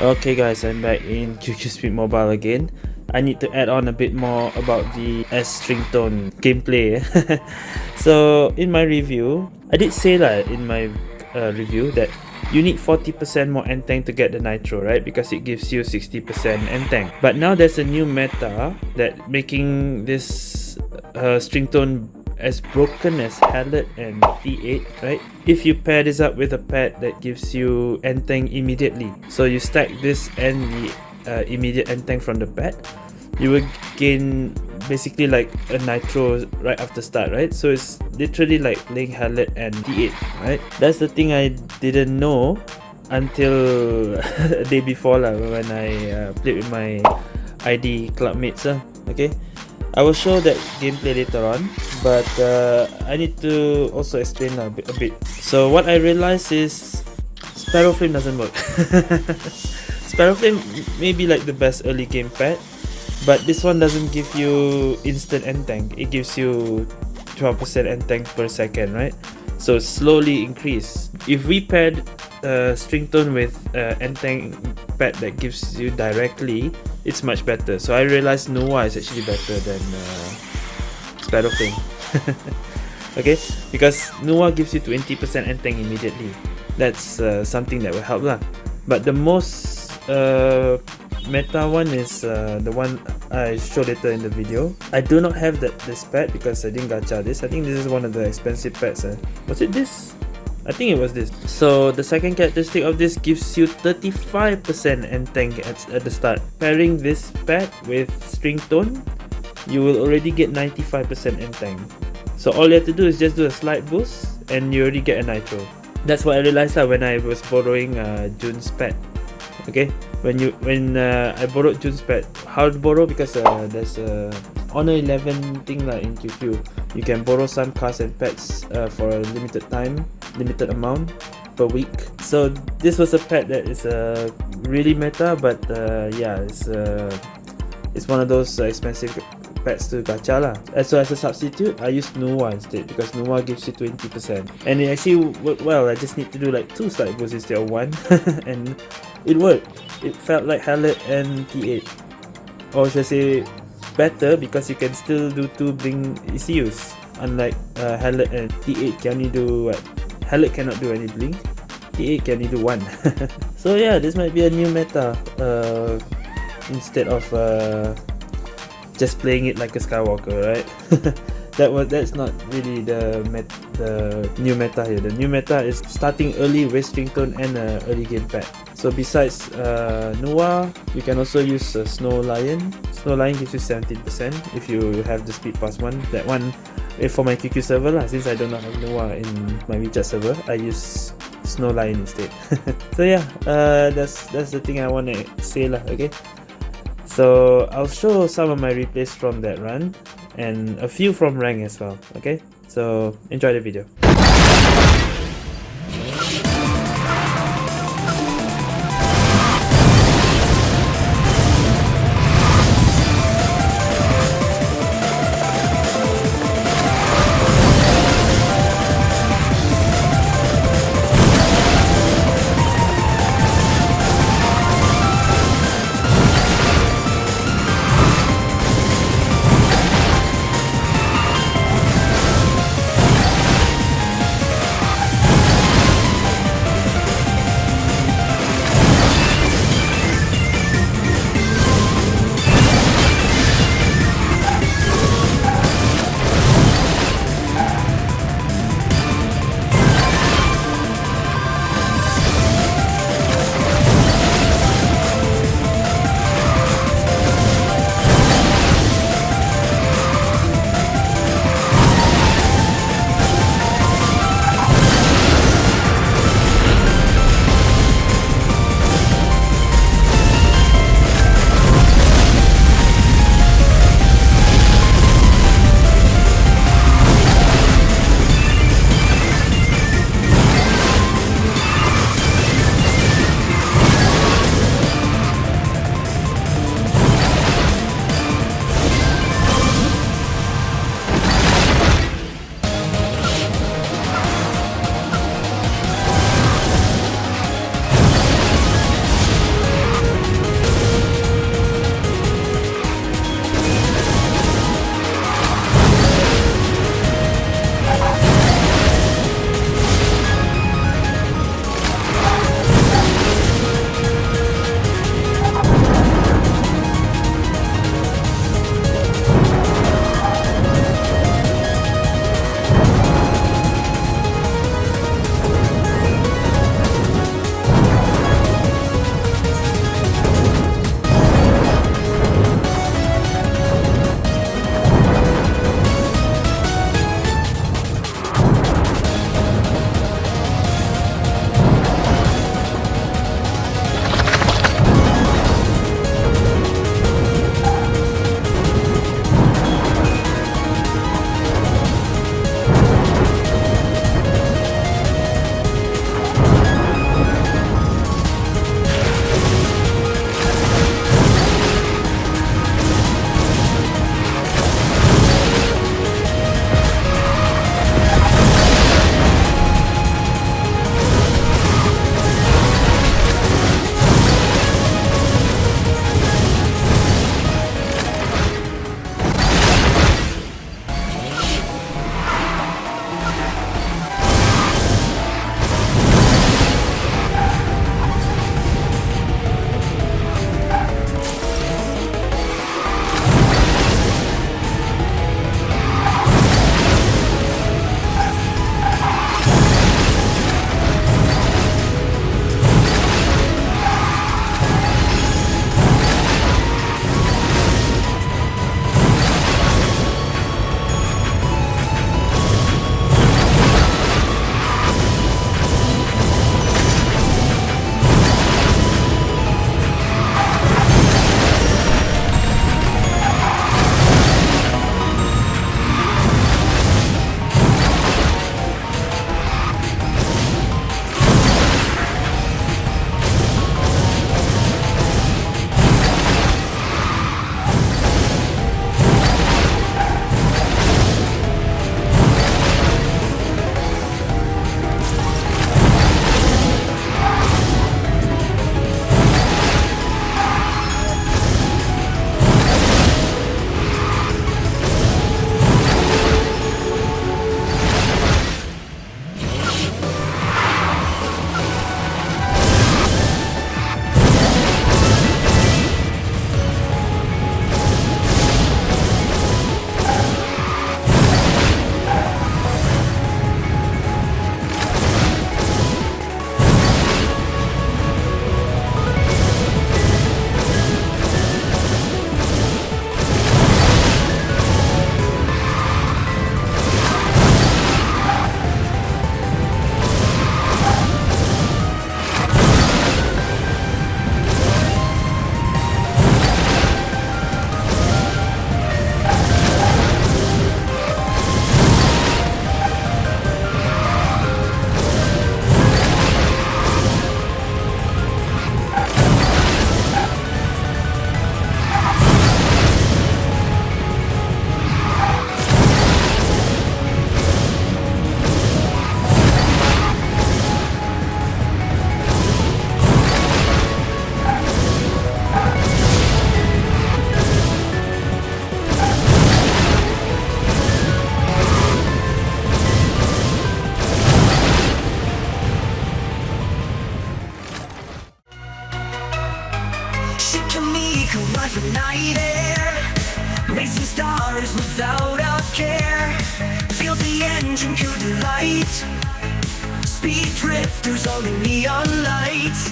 Okay guys, I'm back in QQ Speed Mobile again. I need to add on a bit more about the S string tone gameplay. So in my review, I did say in my review that you need 40% more N-Tank to get the Nitro, right? Because it gives you 60% N-Tank. But now there's a new meta that making this string tone as broken as Hallet and T8, right? If you pair this up with a pet that gives you N-Tank immediately, so you stack this and the immediate N-Tank from the pet, you will gain basically like a Nitro right after start, right? So it's literally like playing Hallet and T8, right? That's the thing I didn't know until a day before when I played with my ID club mates, okay? I will show that gameplay later on, but I need to also explain a bit. So what I realized is Sparrow Flame doesn't work. Sparrow Flame may be like the best early game pet, but this one doesn't give you instant N-Tank. It gives you 12% N-Tank per second, right? So slowly increase. If we paired string tone with N-Tank pet that gives you directly, it's much better. So I realized Noah is actually better than Sparrow Flame. Okay, because Noah gives you 20% N-Tank immediately. That's something that will help lah. But the most meta one is the one I show later in the video. I do not have this pet because I didn't gacha this. I think this is one of the expensive pets. Was it this? I think it was this. So the second characteristic of this gives you 35% N-Tank at the start. Pairing this pet with string tone, you will already get 95% N-Tank. So all you have to do is just do a slight boost and you already get a Nitro. That's what I realized when I was borrowing June's pet. Okay, when I borrowed June's pet, how to borrow, because there's a Honor 11 thing in QQ. You can borrow some cars and pets for a limited time, limited amount per week. So this was a pet that is really meta, but yeah, it's one of those expensive pets to gacha lah. So as a substitute, I use Noah instead because Noah gives you 20%, and it actually worked well. I just need to do like 2 slight boosts instead of 1, and it worked. It felt like Hallet and T8, or should I say better, because you can still do 2 blink ECUs, unlike Hallet and T8 can only do what? Hallet cannot do any blink, T8 can only do 1. So yeah, this might be a new meta instead of just playing it like a Skywalker, right? That's not really the new meta here. The new meta is starting early with string tone and early game pet. So besides Noah, you can also use Snow Lion. Snow Lion gives you 17% if you have the speed pass one. That one for my QQ server lah. Since I do not have Noah in my WeChat server, I use Snow Lion instead. So yeah, that's the thing I want to say lah. Okay. So I'll show some of my replays from that run and a few from rank as well. Okay, so enjoy the video. Shika Miku, ride for night air, racing stars without a care. Feel the engine pure delight, speed drifters all in neon lights.